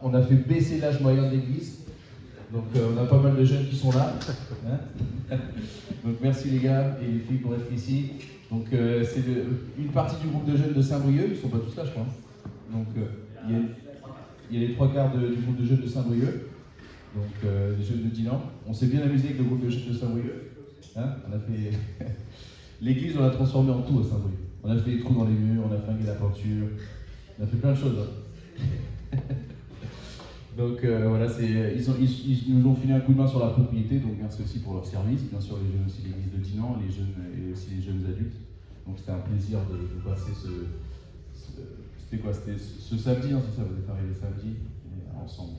on a fait baisser l'âge moyen de l'église. Donc on a pas mal de jeunes qui sont là. Hein. Donc merci les gars et les filles pour être ici. Donc c'est une partie du groupe de jeunes de Saint-Brieuc, ils ne sont pas tous là je crois. Donc il y a les 3/4 du groupe de jeunes de Saint-Brieuc, donc les jeunes de Dinan. On s'est bien amusé avec le groupe de jeunes de Saint-Brieuc. Hein, on a fait l'église, on l'a transformée en tout à Saint-Brieuc. On a fait des trous dans les murs, on a flingué la peinture, on a fait plein de choses. Hein. Donc voilà, ils nous ont filé un coup de main sur la propriété, donc merci aussi pour leur service, bien sûr les jeunes aussi de l'église de Dinan, les jeunes et aussi les jeunes adultes. Donc c'était un plaisir de passer c'était quoi, c'était ce samedi, hein, c'est ça, vous êtes arrivés samedi ensemble.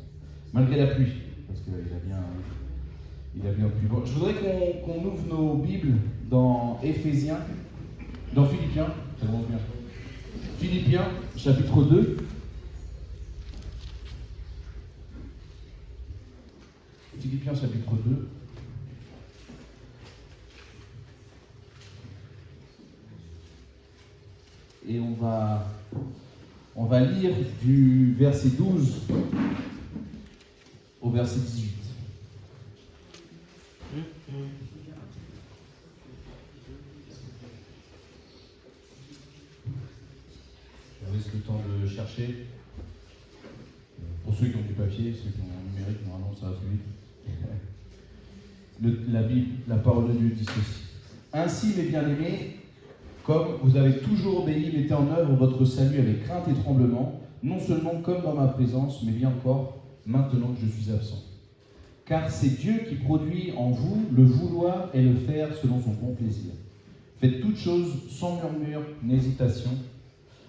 Malgré la pluie, parce qu'il a bien plu. Bon, je voudrais qu'on ouvre nos Bibles dans Éphésiens, dans Philippiens, ça commence bien. Philippiens, chapitre 2. Philippiens chapitre 2. Et on va lire du verset 12 au verset 18. Je laisse le temps de chercher. Pour ceux qui ont du papier, ceux qui ont un numérique, normalement ça va plus vite. La Bible, la parole de Dieu dit ceci. Ainsi, mes bien-aimés, comme vous avez toujours obéi, mettez en œuvre votre salut avec crainte et tremblement, non seulement comme dans ma présence, mais bien encore maintenant que je suis absent. Car c'est Dieu qui produit en vous le vouloir et le faire selon son bon plaisir. Faites toutes choses sans murmure ni hésitation,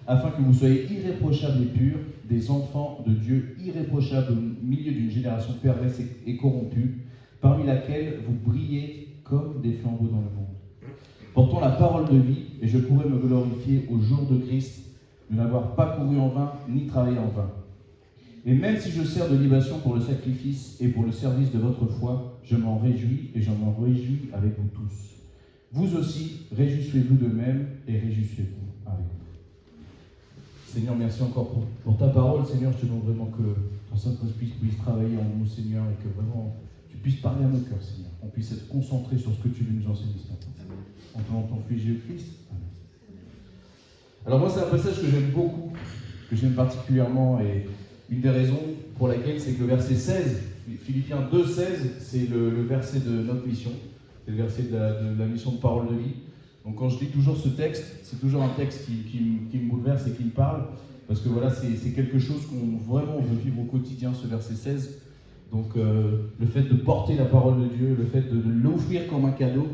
afin que vous soyez irréprochables et purs, des enfants de Dieu irréprochables au milieu d'une génération perverse et corrompue, parmi laquelle vous brillez comme des flambeaux dans le monde. Portant la parole de vie, et je pourrais me glorifier au jour de Christ, de n'avoir pas couru en vain, ni travaillé en vain. Et même si je sers de libation pour le sacrifice et pour le service de votre foi, je m'en réjouis et je m'en réjouis avec vous tous. Vous aussi, réjouissez-vous de même et réjouissez-vous avec vous. Seigneur, merci encore pour ta parole. Seigneur, je te demande vraiment que ton Saint-Esprit puisse travailler en nous, Seigneur, et que vraiment tu puisses parler à nos cœurs, Seigneur. On puisse être concentré sur ce que tu veux nous enseigner ce matin. En ton nom, ton Fils Jésus-Christ. Amen. Alors moi, c'est un passage que j'aime beaucoup, que j'aime particulièrement, et une des raisons pour laquelle, c'est que le verset 16, Philippiens 2, 16, c'est le verset de notre mission, c'est le verset de la mission de parole de vie. Donc quand je lis toujours ce texte, c'est toujours un texte qui me bouleverse et qui me parle, parce que voilà, c'est quelque chose qu'on vraiment veut vivre au quotidien, ce verset 16. Donc le fait de porter la parole de Dieu, le fait de l'offrir comme un cadeau,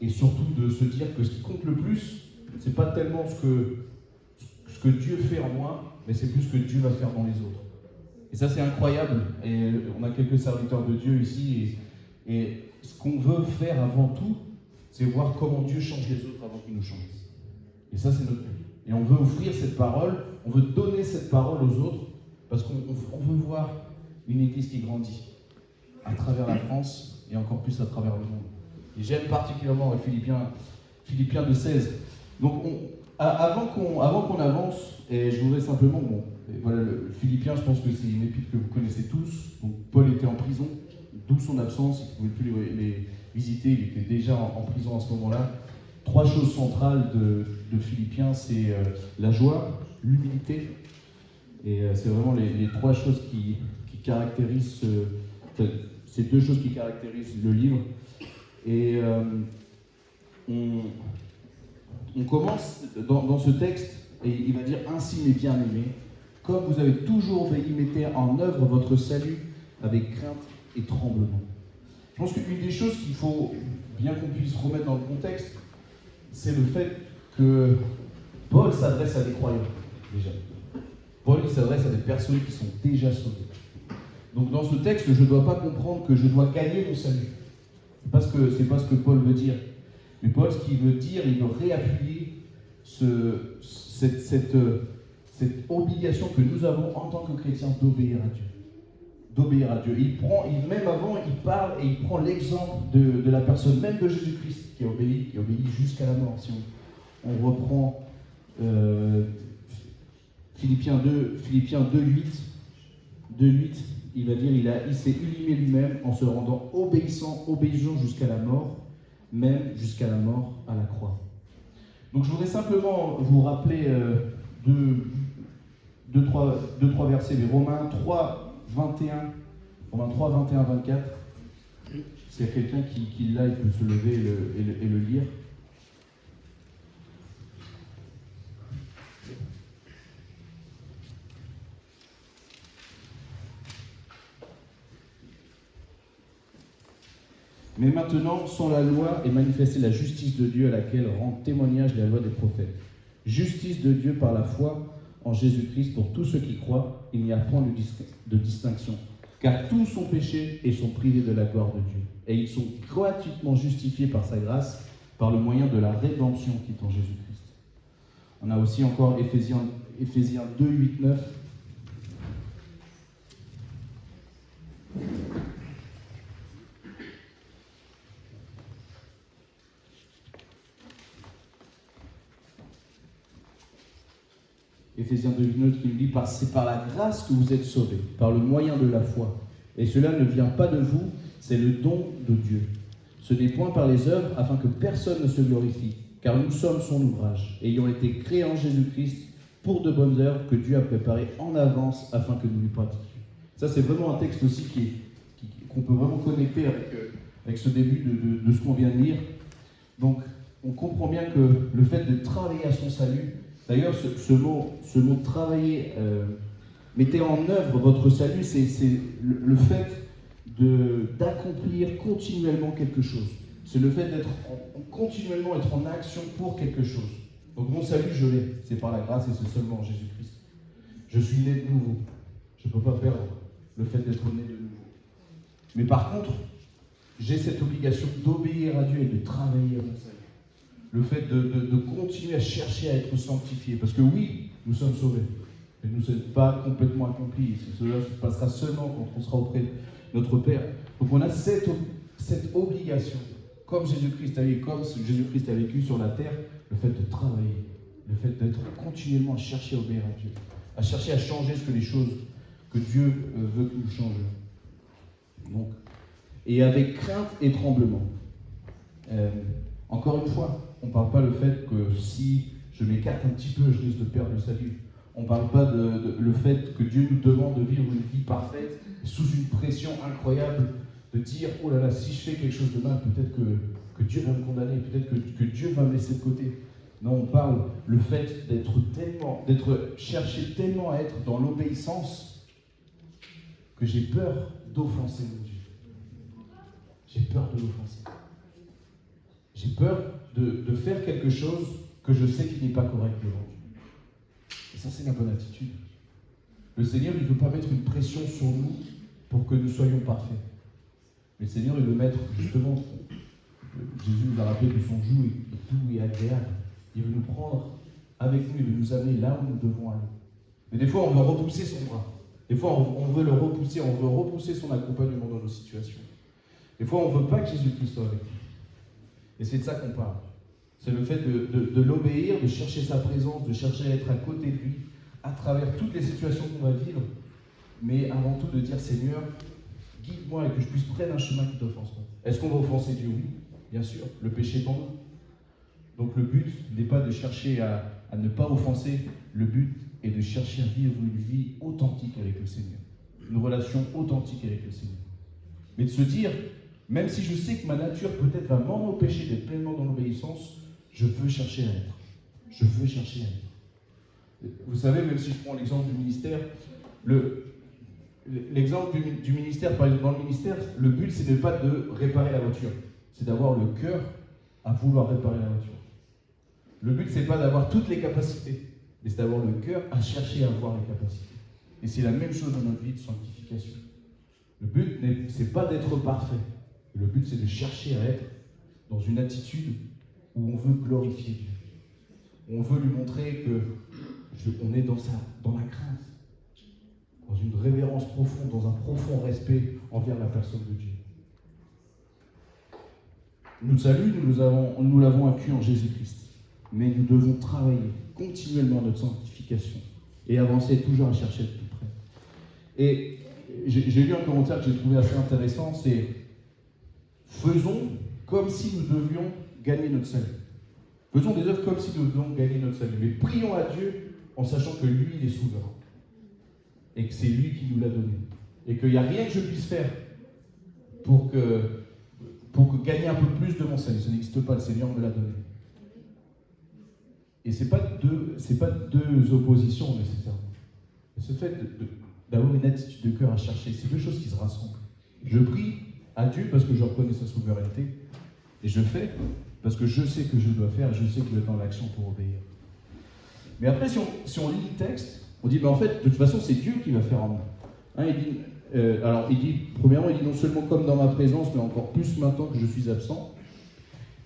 et surtout de se dire que ce qui compte le plus, c'est pas tellement ce que Dieu fait en moi, mais c'est plus ce que Dieu va faire dans les autres. Et ça, c'est incroyable. Et on a quelques serviteurs de Dieu ici, et ce qu'on veut faire avant tout, c'est voir comment Dieu change les autres avant qu'il nous change. Et ça, c'est notre but. Et on veut offrir cette parole, on veut donner cette parole aux autres, parce qu'on veut voir une église qui grandit à travers la France et encore plus à travers le monde. Et j'aime particulièrement Philippiens 2,16. Donc, avant qu'on avance, et je voudrais simplement, voilà, le Philippiens, je pense que c'est une épître que vous connaissez tous. Donc, Paul était en prison, d'où son absence, il ne pouvait plus les visiter, il était déjà en prison à ce moment-là. 3 choses centrales de Philippiens, c'est la joie, l'humilité, et c'est vraiment les 3 choses qui caractérisent, ces 2 choses qui caractérisent le livre. Et on commence dans ce texte, et il va dire « Ainsi, mes bien-aimés, comme vous avez toujours obéi, mettez en œuvre votre salut avec crainte et tremblement. » Je pense qu'une des choses qu'il faut bien qu'on puisse remettre dans le contexte, c'est le fait que Paul s'adresse à des croyants, déjà. Paul, il s'adresse à des personnes qui sont déjà sauvées. Donc dans ce texte, je ne dois pas comprendre que je dois gagner mon salut. C'est pas ce que Paul veut dire. Mais Paul, ce qu'il veut dire, il veut réappuyer cette obligation que nous avons en tant que chrétiens d'obéir à Dieu. D'obéir à Dieu. Même avant, il parle et il prend l'exemple de la personne même de Jésus-Christ qui a obéi jusqu'à la mort. Si on reprend Philippiens 2, 8, 2:8, il va dire il s'est humilié lui-même en se rendant obéissant jusqu'à la mort, même jusqu'à la mort à la croix. Donc je voudrais simplement vous rappeler deux, trois versets, mais Romains 3, 21, 24. S'il y a quelqu'un qui l'a, il peut se lever et le lire. Mais maintenant, sans la loi est manifestée la justice de Dieu à laquelle rend témoignage la loi des prophètes. Justice de Dieu par la foi en Jésus-Christ pour tous ceux qui croient, il n'y a point de distinction. Car tous sont péchés et sont privés de la gloire de Dieu. Et ils sont gratuitement justifiés par sa grâce, par le moyen de la rédemption qui est en Jésus-Christ. On a aussi encore Éphésiens 2, 8, 9. Éphésiens 2, 9 qui nous dit « C'est par la grâce que vous êtes sauvés, par le moyen de la foi. Et cela ne vient pas de vous, c'est le don de Dieu. Ce n'est point par les œuvres, afin que personne ne se glorifie, car nous sommes son ouvrage, ayant été créés en Jésus-Christ pour de bonnes œuvres que Dieu a préparées en avance afin que nous lui pratiquions. » Ça, c'est vraiment un texte aussi qu'on peut vraiment connecter avec ce début de ce qu'on vient de lire. Donc, on comprend bien que le fait de travailler à son salut, d'ailleurs, ce mot travailler, mettez en œuvre votre salut, c'est le fait d'accomplir continuellement quelque chose. C'est le fait d'être continuellement être en action pour quelque chose. Donc mon salut, je l'ai, c'est par la grâce et c'est seulement en Jésus-Christ. Je suis né de nouveau. Je ne peux pas perdre le fait d'être né de nouveau. Mais par contre, j'ai cette obligation d'obéir à Dieu et de travailler à mon salut. Le fait de continuer à chercher à être sanctifié. Parce que oui, nous sommes sauvés, mais nous ne sommes pas complètement accomplis. Cela se passera seulement quand on sera auprès de notre Père. Donc on a cette obligation, comme Jésus-Christ a vécu sur la terre, le fait de travailler, le fait d'être continuellement à chercher à obéir à Dieu, à chercher à changer les choses que Dieu veut que nous changions. Donc, et avec crainte et tremblement. Encore une fois, on ne parle pas le fait que si je m'écarte un petit peu, je risque de perdre le salut. On ne parle pas le fait que Dieu nous demande de vivre une vie parfaite, sous une pression incroyable, de dire « Oh là là, si je fais quelque chose de mal, peut-être que Dieu va me condamner, peut-être que Dieu va me laisser de côté. » Non, on parle le fait d'être cherché tellement à être dans l'obéissance que j'ai peur d'offenser mon Dieu. J'ai peur de l'offenser. J'ai peur de faire quelque chose que je sais qui n'est pas correct devant Dieu. Et ça, c'est la bonne attitude. Le Seigneur, il ne veut pas mettre une pression sur nous pour que nous soyons parfaits. Mais le Seigneur, il veut mettre justement, Jésus nous a rappelé que son joug est doux et agréable. Il veut nous prendre avec nous, il veut nous amener là où nous devons aller. Mais des fois, on veut repousser son bras. Des fois, on veut le repousser, on veut repousser son accompagnement dans nos situations. Des fois, on ne veut pas que Jésus-Christ soit avec nous. Et c'est de ça qu'on parle. C'est le fait de l'obéir, de chercher sa présence, de chercher à être à côté de lui, à travers toutes les situations qu'on va vivre, mais avant tout de dire, Seigneur, guide-moi et que je puisse prendre un chemin qui t'offense pas. Est-ce qu'on va offenser Dieu? Oui, bien sûr, le péché est en nous. Donc le but n'est pas de chercher à ne pas offenser, le but est de chercher à vivre une vie authentique avec le Seigneur, une relation authentique avec le Seigneur. Mais de se dire, même si je sais que ma nature peut-être va m'empêcher d'être pleinement dans l'obéissance, je veux chercher à être. Je veux chercher à être. Vous savez, même si je prends l'exemple du ministère, l'exemple du ministère, par exemple, dans le ministère, le but, c'est de pas de réparer la voiture. C'est d'avoir le cœur à vouloir réparer la voiture. Le but, c'est pas d'avoir toutes les capacités, mais c'est d'avoir le cœur à chercher à avoir les capacités. Et c'est la même chose dans notre vie de sanctification. Le but, c'est pas d'être parfait. Le but, c'est de chercher à être dans une attitude où on veut glorifier Dieu. On veut lui montrer qu'on est dans la crainte, dans une révérence profonde, dans un profond respect envers la personne de Dieu. Notre salut, nous l'avons acquis en Jésus-Christ. Mais nous devons travailler continuellement à notre sanctification et avancer toujours à chercher de plus près. Et j'ai lu un commentaire que j'ai trouvé assez intéressant, c'est « Faisons comme si nous devions gagner notre salut. Faisons des œuvres comme si nous devions gagner notre salut. Mais prions à Dieu en sachant que lui, il est souverain. Et que c'est lui qui nous l'a donné. Et qu'il n'y a rien que je puisse faire pour gagner un peu plus de mon salut. Ça n'existe pas, le Seigneur me l'a donné. » Et ce n'est pas deux oppositions nécessairement. Ce fait d'avoir une attitude de cœur à chercher, c'est deux choses qui se rassemblent. Je prie à Dieu parce que je reconnais sa souveraineté. Et je fais parce que je sais que je dois faire, et je sais que je dois être dans l'action pour obéir. Mais après, si on lit le texte, on dit, mais en fait, de toute façon, c'est Dieu qui va faire en moi. Hein, premièrement, il dit non seulement comme dans ma présence, mais encore plus maintenant que je suis absent.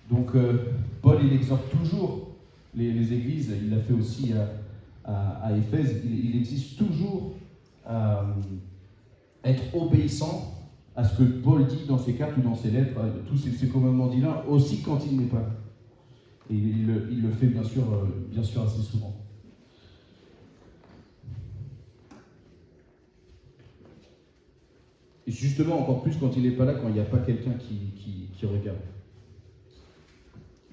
Donc, Paul, il exhorte toujours les églises, il l'a fait aussi à Éphèse, il existe toujours à être obéissant à ce que Paul dit dans ses cartes ou dans ses lettres, tous ces commandements divins, aussi quand il n'est pas là. Et il le fait bien sûr assez souvent. Et justement, encore plus quand il n'est pas là, quand il n'y a pas quelqu'un qui regarde.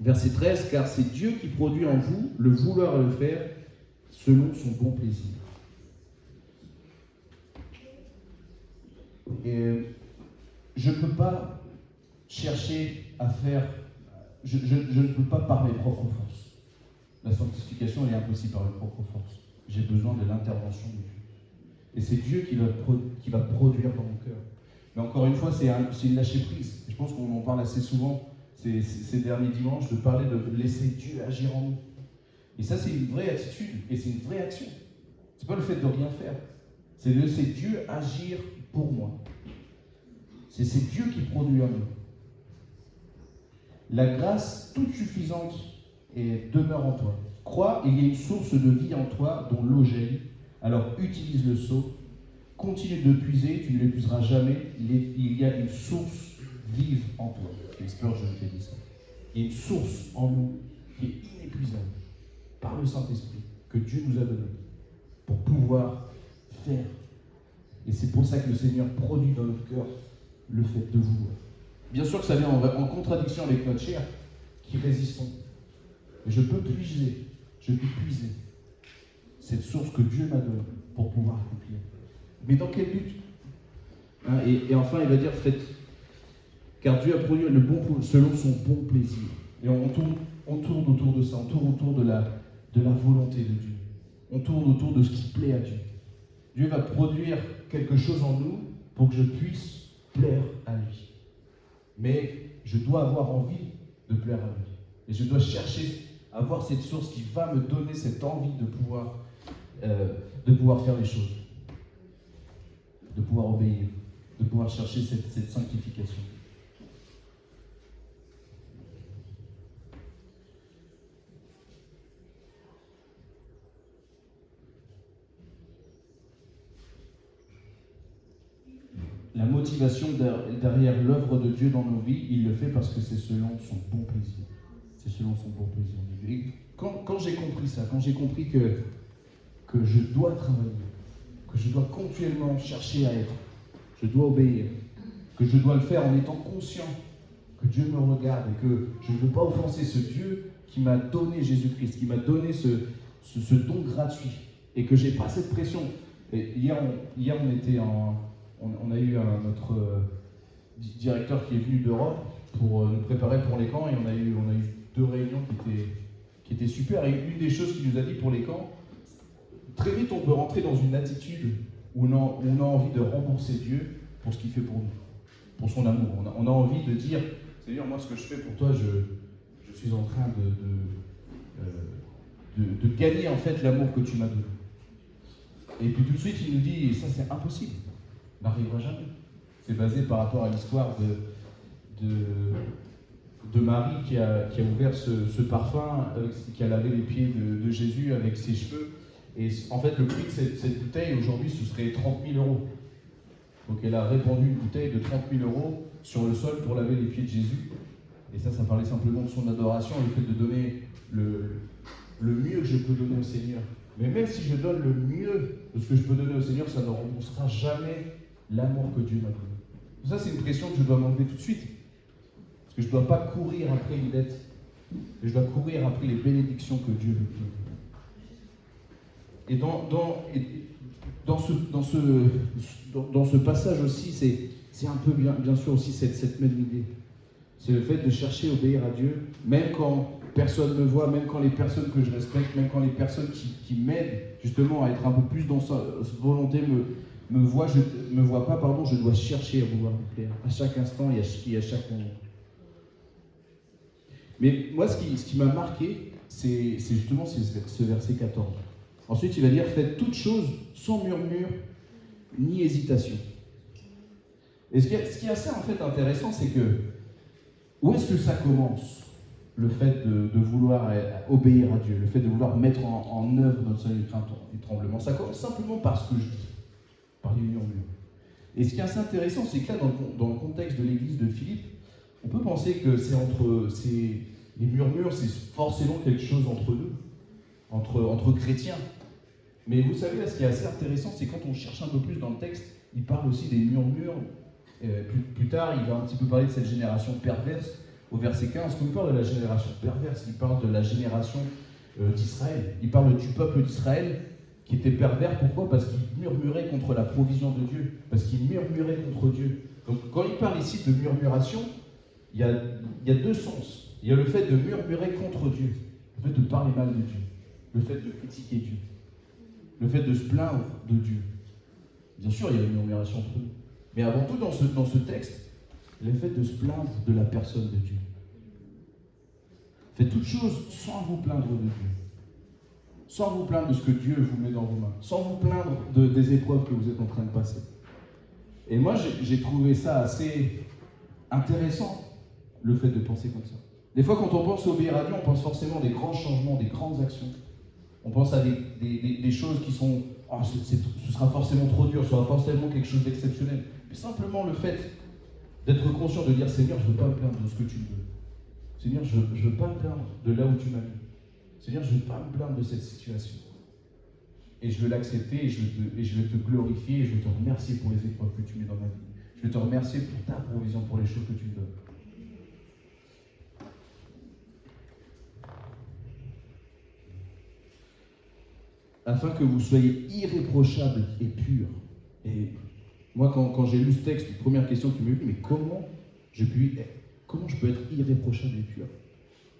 Verset 13, car c'est Dieu qui produit en vous le vouloir et le faire selon son bon plaisir. Et je ne peux pas chercher à faire, je ne peux pas par mes propres forces. La sanctification, elle est impossible par mes propres forces. J'ai besoin de l'intervention de Dieu. Et c'est Dieu qui va produire dans mon cœur. Mais encore une fois, c'est une lâcher-prise. Je pense qu'on en parle assez souvent ces derniers dimanches, de parler de laisser Dieu agir en nous. Et ça, c'est une vraie attitude, et c'est une vraie action. C'est pas le fait de rien faire. C'est de laisser Dieu agir pour moi. C'est Dieu qui produit en nous. La grâce toute suffisante demeure en toi. Crois, il y a une source de vie en toi dont l'eau jaillit. Alors utilise le seau. Continue de puiser, tu ne l'épuiseras jamais. Il y a une source vive en toi. C'est Spurgeon qui a dit ça. Il y a une source en nous qui est inépuisable par le Saint-Esprit que Dieu nous a donné pour pouvoir faire. Et c'est pour ça que le Seigneur produit dans notre cœur le fait de vouloir. Bien sûr que ça vient en contradiction avec notre chair qui résistons. Mais je peux puiser cette source que Dieu m'a donnée pour pouvoir accomplir. Mais dans quel but? Et enfin, il va dire, faites, car Dieu a produit le bon selon son bon plaisir. Et on tourne autour de ça, on tourne autour de la volonté de Dieu. On tourne autour de ce qui plaît à Dieu. Dieu va produire quelque chose en nous pour que je puisse plaire à lui. Mais je dois avoir envie de plaire à lui. Et je dois chercher à avoir cette source qui va me donner cette envie de pouvoir faire les choses. De pouvoir obéir. De pouvoir chercher cette sanctification. La motivation derrière l'œuvre de Dieu dans nos vies, il le fait parce que c'est selon son bon plaisir. C'est selon son bon plaisir. Et quand j'ai compris ça, quand j'ai compris que je dois travailler, que je dois continuellement chercher à être, je dois obéir, que je dois le faire en étant conscient que Dieu me regarde et que je ne veux pas offenser ce Dieu qui m'a donné Jésus-Christ, qui m'a donné ce don gratuit et que j'ai pas cette pression. Et hier on a eu notre directeur qui est venu d'Europe pour nous préparer pour les camps et on a eu 2 réunions qui étaient super. Et une des choses qu'il nous a dit pour les camps, très vite on peut rentrer dans une attitude où on a envie de rembourser Dieu pour ce qu'il fait pour nous, pour son amour. On a envie de dire, Seigneur, moi ce que je fais pour toi, je suis en train de gagner en fait l'amour que tu m'as donné. Et puis tout de suite il nous dit, ça c'est impossible. N'arrivera jamais. C'est basé par rapport à l'histoire de Marie qui a ouvert ce parfum, qui a lavé les pieds de Jésus avec ses cheveux. Et en fait, le prix de cette bouteille, aujourd'hui, ce serait 30 000 €. Donc elle a répandu une bouteille de 30 000 € sur le sol pour laver les pieds de Jésus. Et ça parlait simplement de son adoration, le fait de donner le mieux que je peux donner au Seigneur Mais même si je donne le mieux de ce que je peux donner au Seigneur, ça ne remboursera jamais l'amour que Dieu m'a donné. Ça, c'est une pression que je dois m'enlever tout de suite. Parce que je ne dois pas courir après une dette. Mais je dois courir après les bénédictions que Dieu veut me donner. Et dans ce passage aussi, c'est un peu bien sûr aussi cette même idée. C'est le fait de chercher à obéir à Dieu, même quand personne ne me voit, même quand les personnes que je respecte, même quand les personnes qui m'aident justement à être un peu plus dans sa volonté me voient pas, je dois chercher à vouloir me plaire. À chaque instant et à chaque moment. Mais moi, ce qui m'a marqué, c'est justement ce verset 14. Ensuite, il va dire « Faites toutes choses sans murmure ni hésitation ». Et ce qui est assez en fait intéressant, c'est que où est-ce que ça commence, le fait de vouloir obéir à Dieu, le fait de vouloir mettre en œuvre notre salut de crainte et tremblement? Ça commence simplement par ce que je dis, par les murmures. Et ce qui est assez intéressant, c'est que là, dans le contexte de l'église de Philippe, on peut penser que les murmures, c'est forcément quelque chose entre nous, entre chrétiens. Mais vous savez, là, ce qui est assez intéressant, c'est quand on cherche un peu plus dans le texte, il parle aussi des murmures. Plus tard, il va un petit peu parler de cette génération perverse. Au verset 15, quand il parle de la génération perverse, il parle de la génération d'Israël. Il parle du peuple d'Israël qui était pervers. Pourquoi? Parce qu'il murmurait contre la provision de Dieu. Parce qu'il murmurait contre Dieu. Donc quand il parle ici de murmuration, il y a deux sens. Il y a le fait de murmurer contre Dieu, le fait de parler mal de Dieu, le fait de critiquer Dieu, le fait de se plaindre de Dieu. Bien sûr, il y a une murmuration entre nous. Mais avant tout, dans ce texte, le fait de se plaindre de la personne de Dieu. Faites toutes choses sans vous plaindre de Dieu. Sans vous plaindre de ce que Dieu vous met dans vos mains. Sans vous plaindre des épreuves que vous êtes en train de passer. Et moi, j'ai trouvé ça assez intéressant, le fait de penser comme ça. Des fois, quand on pense obéir à Dieu, on pense forcément des grands changements, des grandes actions. On pense à des choses qui sont... Oh, ce sera forcément trop dur, ce sera forcément quelque chose d'exceptionnel. Mais simplement le fait d'être conscient de dire « Seigneur, je ne veux pas me plaindre de ce que tu me veux. Seigneur, je ne veux pas me plaindre de là où tu m'as mis. Seigneur, je ne veux pas me plaindre de cette situation. Et je veux l'accepter, et je veux te glorifier, et je veux te remercier pour les épreuves que tu mets dans ma vie. Je veux te remercier pour ta provision, pour les choses que tu me donnes. » Afin que vous soyez irréprochables et purs. Et moi, quand j'ai lu ce texte, la première question qui m'est venue, mais comment je peux être irréprochable et pur?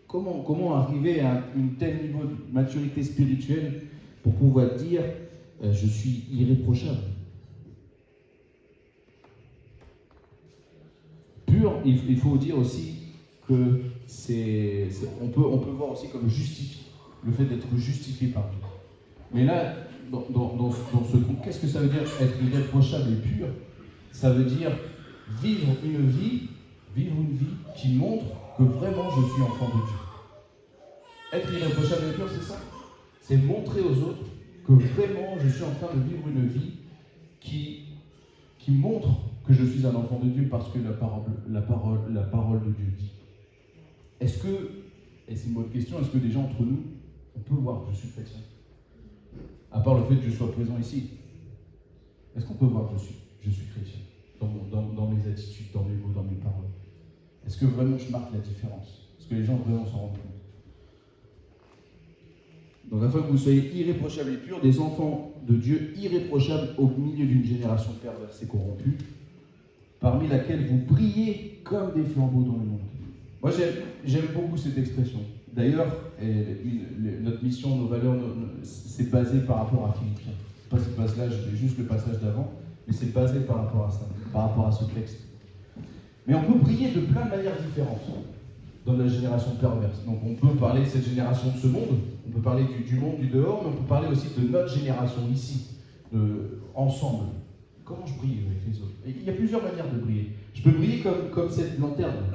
Comment arriver à un tel niveau de maturité spirituelle pour pouvoir dire je suis irréprochable? Pur, il faut dire aussi que on peut voir aussi comme justifié, le fait d'être justifié par Dieu. Mais là, dans ce groupe, qu'est-ce que ça veut dire être irréprochable et pur? Ça veut dire vivre une vie qui montre que vraiment je suis enfant de Dieu. Être irréprochable et pur, c'est ça. C'est montrer aux autres que vraiment je suis en train de vivre une vie qui montre que je suis un enfant de Dieu parce que la parole de Dieu dit. Est-ce que, et c'est une bonne question, est-ce que déjà entre nous, on peut voir que je suis chrétien? À part le fait que je sois présent ici, est-ce qu'on peut voir que je suis chrétien dans mes attitudes, dans mes mots, dans mes paroles? Est-ce que vraiment je marque la différence? Est-ce que les gens vraiment s'en rendent compte? Donc afin que vous soyez irréprochables et purs, des enfants de Dieu irréprochables au milieu d'une génération perverse et corrompue, parmi laquelle vous brillez comme des flambeaux dans le monde. Moi j'aime beaucoup cette expression. D'ailleurs, notre mission, nos valeurs, c'est basé par rapport à Philippiens. Pas ce passage-là, j'ai juste le passage d'avant, mais c'est basé par rapport à ça, par rapport à ce texte. Mais on peut briller de plein de manières différentes dans la génération perverse. Donc on peut parler de cette génération de ce monde, on peut parler du monde du dehors, mais on peut parler aussi de notre génération ici, ensemble. Comment je brille avec les autres? Et il y a plusieurs manières de briller. Je peux briller comme cette lanterne.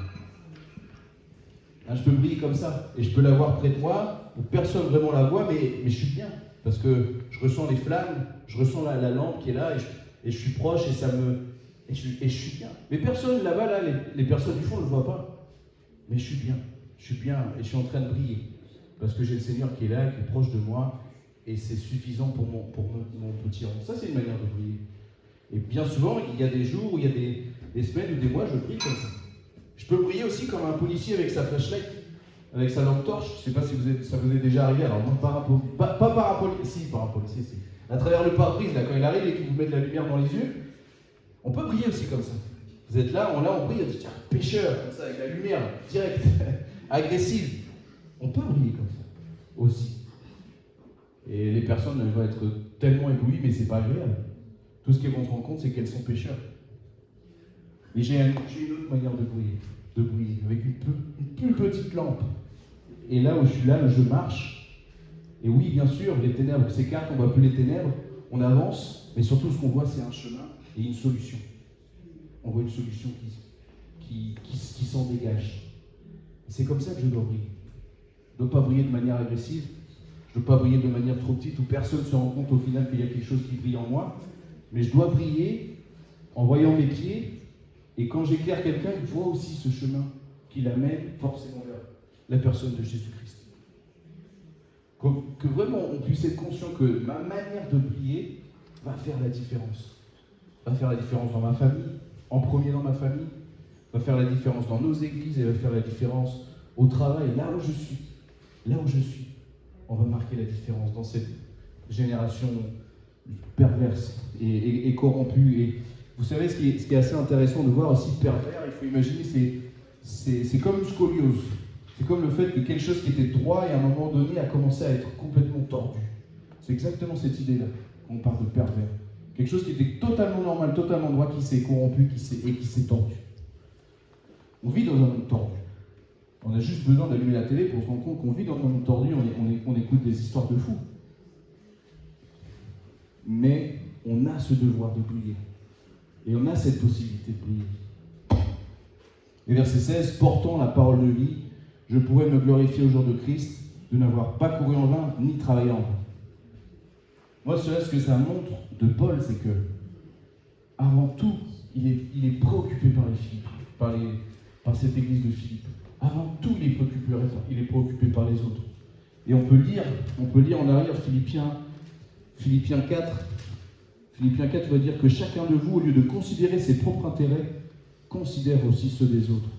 Je peux briller comme ça, et je peux l'avoir près de moi, où personne vraiment la voit, mais je suis bien, parce que je ressens les flammes, je ressens la lampe qui est là, et je suis proche, et je suis bien. Mais personne là-bas, là, les personnes du fond ne le voient pas, mais je suis bien, et je suis en train de briller, parce que j'ai le Seigneur qui est là, qui est proche de moi, et c'est suffisant pour mon petit rang. Ça, c'est une manière de prier. Et bien souvent, il y a des jours, où il y a des semaines ou des mois, je prie comme ça. Je peux prier aussi comme un policier avec sa flashlight, avec sa lampe torche. Je ne sais pas si ça vous est déjà arrivé. Alors, moi, pas par un policier, si, par un policier, si. À travers le pare-brise, là, quand il arrive et qu'il vous met de la lumière dans les yeux, on peut prier aussi comme ça. Vous êtes là, on prie, on dit tiens, pécheur, comme ça, avec la lumière, direct, agressive. On peut prier comme ça aussi. Et les personnes vont être tellement éblouies, mais c'est pas agréable. Tout ce qu'elles vont se rendre compte, c'est qu'elles sont pécheurs. Et j'ai une autre manière de briller, avec une plus petite lampe. Et là où je suis là, je marche. Et oui, bien sûr, les ténèbres s'écartent, on ne voit plus les ténèbres, on avance, mais surtout ce qu'on voit, c'est un chemin et une solution. On voit une solution qui s'en dégage. Et c'est comme ça que je dois briller. Je ne dois pas briller de manière agressive, je ne dois pas briller de manière trop petite où personne ne se rend compte au final qu'il y a quelque chose qui brille en moi, mais je dois briller en voyant mes pieds. Et quand j'éclaire quelqu'un, il voit aussi ce chemin qui l'amène forcément vers la personne de Jésus-Christ. Que vraiment on puisse être conscient que ma manière de prier va faire la différence. Va faire la différence dans ma famille, en premier dans ma famille, va faire la différence dans nos églises et va faire la différence au travail, là où je suis. Là où je suis, on va marquer la différence dans cette génération perverse et corrompue. Et vous savez, ce qui est assez intéressant de voir aussi pervers, il faut imaginer, c'est comme une scoliose. C'est comme le fait que quelque chose qui était droit et à un moment donné a commencé à être complètement tordu. C'est exactement cette idée-là quand on parle de pervers. Quelque chose qui était totalement normal, totalement droit, qui s'est corrompu et qui s'est tordu. On vit dans un monde tordu. On a juste besoin d'allumer la télé pour se rendre compte qu'on vit dans un monde tordu, on écoute des histoires de fous. Mais on a ce devoir de briller. Et on a cette possibilité de briller. Et verset 16, portant la parole de vie, je pourrais me glorifier au jour de Christ de n'avoir pas couru en vain, ni travaillé en vain. Moi, ce que ça montre de Paul, c'est que, avant tout, il est préoccupé par les Philippes, par cette église de Philippe. Avant tout, il est préoccupé par les autres. Et on peut lire en arrière Philippiens 4. Philippiens 4 va dire que chacun de vous, au lieu de considérer ses propres intérêts, considère aussi ceux des autres.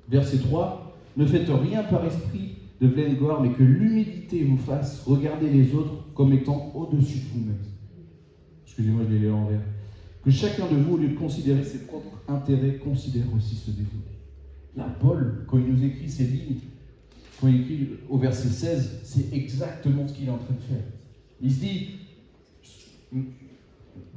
Verset 3, ne faites rien par esprit de pleine gloire, mais que l'humilité vous fasse regarder les autres comme étant au-dessus de vous-même. Excusez-moi, je l'ai lu à l'envers. Que chacun de vous, au lieu de considérer ses propres intérêts, considère aussi ceux des autres. Là, Paul, quand il nous écrit ces lignes, quand il écrit au verset 16, c'est exactement ce qu'il est en train de faire. Il se dit,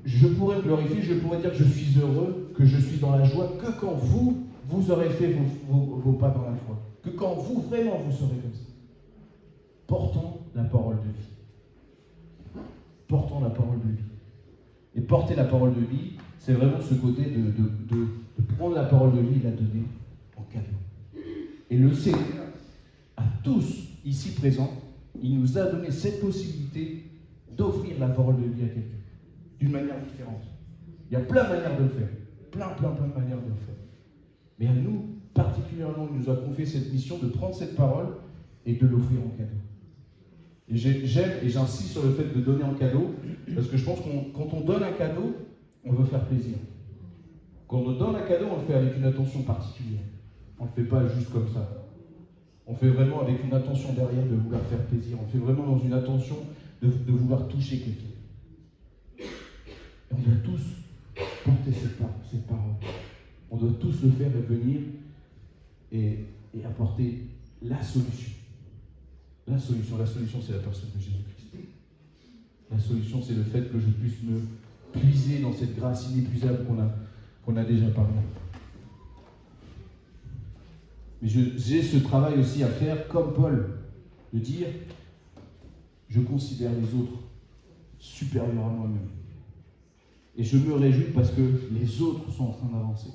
je pourrais me glorifier, je pourrais dire que je suis heureux, que je suis dans la joie, que quand vous aurez fait vos pas dans la foi. Que quand vous, vraiment, vous serez comme ça. Portant la parole de vie. Portant la parole de vie. Et porter la parole de vie, c'est vraiment ce côté de prendre la parole de vie et la donner en cadeau. Et le Seigneur, à tous ici présents, il nous a donné cette possibilité d'offrir la parole de vie à quelqu'un, d'une manière différente. Il y a plein de manières de le faire, plein de manières de le faire. Mais à nous, particulièrement, il nous a confié cette mission de prendre cette parole et de l'offrir en cadeau. Et j'aime et j'insiste sur le fait de donner en cadeau, parce que je pense que quand on donne un cadeau, on veut faire plaisir. Quand on donne un cadeau, on le fait avec une attention particulière. On ne le fait pas juste comme ça. On fait vraiment avec une attention derrière de vouloir faire plaisir. On fait vraiment dans une attention de vouloir toucher quelqu'un. Et on doit tous porter cette parole. On doit tous le faire et venir et apporter la solution. La solution, c'est la personne de Jésus-Christ. La solution, c'est le fait que je puisse me puiser dans cette grâce inépuisable qu'on a déjà parlé. Mais j'ai ce travail aussi à faire, comme Paul, de dire, je considère les autres supérieurs à moi-même. Et je me réjouis parce que les autres sont en train d'avancer.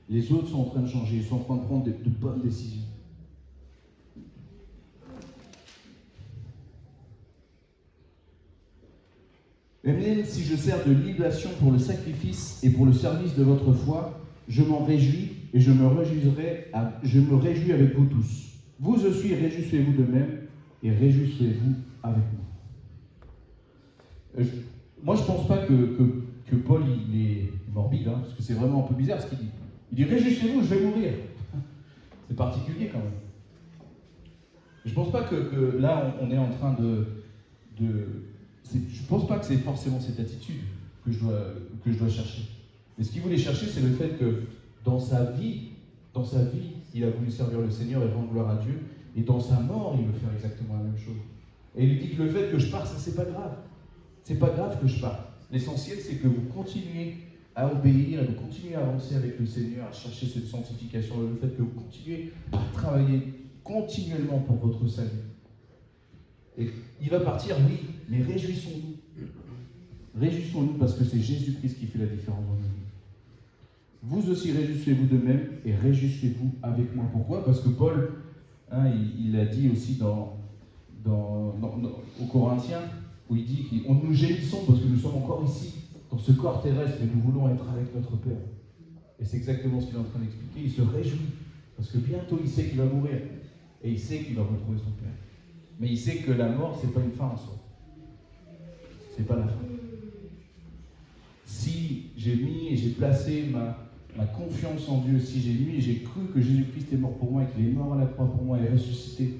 Les autres sont en train de changer, ils sont en train de prendre de bonnes décisions. Et même si je sers de libation pour le sacrifice et pour le service de votre foi, je m'en réjouis et je me réjouis avec vous tous. Vous aussi, réjouissez-vous de même et réjouissez-vous avec moi. Moi, je pense pas que Paul il est morbide, hein, parce que c'est vraiment un peu bizarre ce qu'il dit. Il dit réjouissez-vous, je vais mourir. C'est particulier quand même. Je pense pas que là on est en train je pense pas que c'est forcément cette attitude que je dois chercher. Mais ce qu'il voulait chercher, c'est le fait que dans sa vie, il a voulu servir le Seigneur et rendre gloire à Dieu, et dans sa mort, il veut faire exactement la même chose. Et il lui dit que le fait que je parte, ça c'est pas grave. C'est pas grave que je parte. L'essentiel, c'est que vous continuez à obéir, et vous continuez à avancer avec le Seigneur, à chercher cette sanctification, le fait que vous continuez à travailler continuellement pour votre salut. Et il va partir, oui, mais réjouissons-nous. Réjouissons-nous parce que c'est Jésus-Christ qui fait la différence dans nos vies. Vous aussi réjouissez-vous de même et réjouissez-vous avec moi. Pourquoi ? Parce que Paul, il a dit aussi aux Corinthiens, où il dit qu'on nous gémissons parce que nous sommes encore ici, dans ce corps terrestre, et nous voulons être avec notre Père. Et c'est exactement ce qu'il est en train d'expliquer. Il se réjouit parce que bientôt il sait qu'il va mourir et il sait qu'il va retrouver son Père. Mais il sait que la mort, c'est pas une fin en soi. C'est pas la fin. Si j'ai mis et j'ai placé ma confiance en Dieu, si j'ai mis et j'ai cru que Jésus-Christ est mort pour moi et qu'il est mort à la croix pour moi et ressuscité,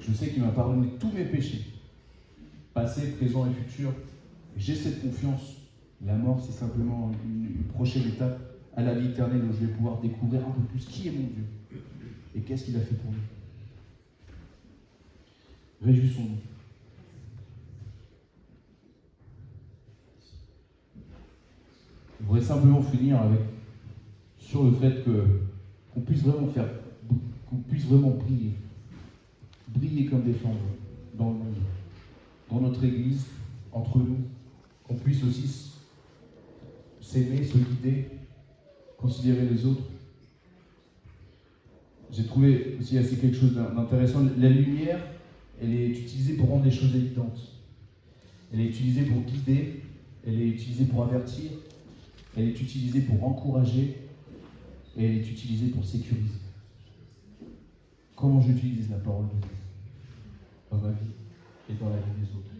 je sais qu'il m'a pardonné tous mes péchés, passé, présent et futur, et j'ai cette confiance. La mort, c'est simplement une prochaine étape à la vie éternelle où je vais pouvoir découvrir un peu plus qui est mon Dieu et qu'est-ce qu'il a fait pour nous. Réjouissons-nous. Je voudrais simplement finir sur le fait qu'on puisse vraiment briller comme des flambeaux dans le monde, dans notre Église, entre nous, qu'on puisse aussi s'aimer, se guider, considérer les autres. J'ai trouvé aussi quelque chose d'intéressant. La lumière, elle est utilisée pour rendre les choses évidentes. Elle est utilisée pour guider, elle est utilisée pour avertir, elle est utilisée pour encourager, et elle est utilisée pour sécuriser. Comment j'utilise la parole de Dieu dans ma vie et dans la vie des autres.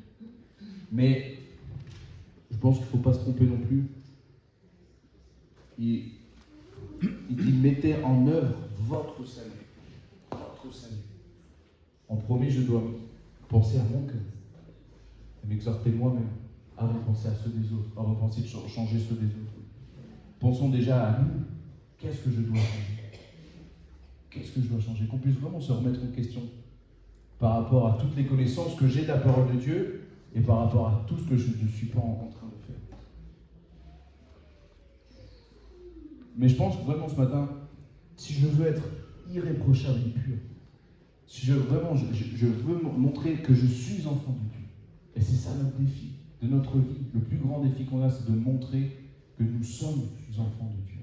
Mais je pense qu'il ne faut pas se tromper non plus. Il dit mettez en œuvre votre salut. Votre salut. En premier, je dois penser à mon cœur, et m'exhorter moi-même, avant de penser à ceux des autres, avant de penser de changer ceux des autres. Pensons déjà à nous. Qu'est-ce que je dois changer ? Qu'est-ce que je dois changer ? Qu'on puisse vraiment se remettre en question par rapport à toutes les connaissances que j'ai de la parole de Dieu et par rapport à tout ce que je ne suis pas en train de faire. Mais je pense vraiment ce matin, si je veux être irréprochable et pur, si je veux montrer que je suis enfant de Dieu, et c'est ça notre défi de notre vie, le plus grand défi qu'on a, c'est de montrer que nous sommes enfants de Dieu.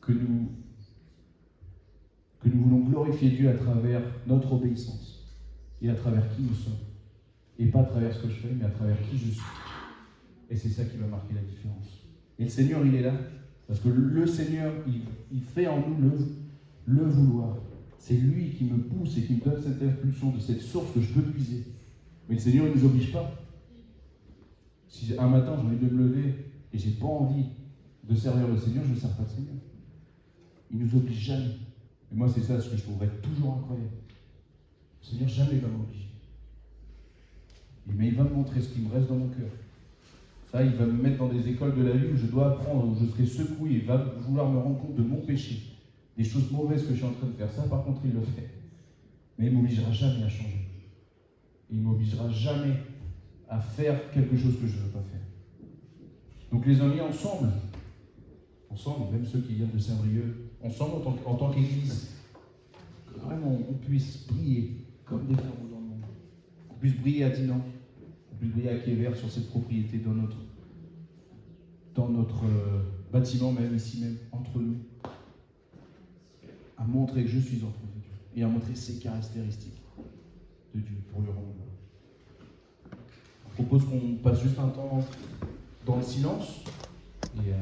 Que nous voulons glorifier Dieu à travers notre obéissance et à travers qui nous sommes. Et pas à travers ce que je fais, mais à travers qui je suis. Et c'est ça qui va marquer la différence. Et le Seigneur, il est là, parce que le Seigneur, il fait en nous le vouloir. C'est lui qui me pousse et qui me donne cette impulsion de cette source que je peux puiser. Mais le Seigneur, il ne nous oblige pas. Si un matin, j'ai envie de me lever et j'ai pas envie de servir le Seigneur, je ne sers pas le Seigneur. Il ne nous oblige jamais. Et moi, c'est ça ce que je trouverais toujours incroyable. Le Seigneur jamais va m'obliger. Mais il va me montrer ce qui me reste dans mon cœur. Ça, il va me mettre dans des écoles de la vie où je dois apprendre, où je serai secoué. Il va vouloir me rendre compte de mon péché, des choses mauvaises que je suis en train de faire. Ça, par contre, il le fait. Mais il ne m'obligera jamais à changer. Il ne m'obligera jamais à faire quelque chose que je ne veux pas faire. Donc les amis, ensemble, même ceux qui viennent de Saint-Brieuc, ensemble en tant qu'Église, que vraiment on puisse briller comme des flambeaux dans le monde. On puisse briller à Dinan, on puisse briller à Quévert sur cette propriété dans notre bâtiment, même ici même, entre nous, à montrer que je suis enfant de Dieu et à montrer ces caractéristiques de Dieu pour lui rendre gloire. Je propose qu'on passe juste un temps dans le silence. Et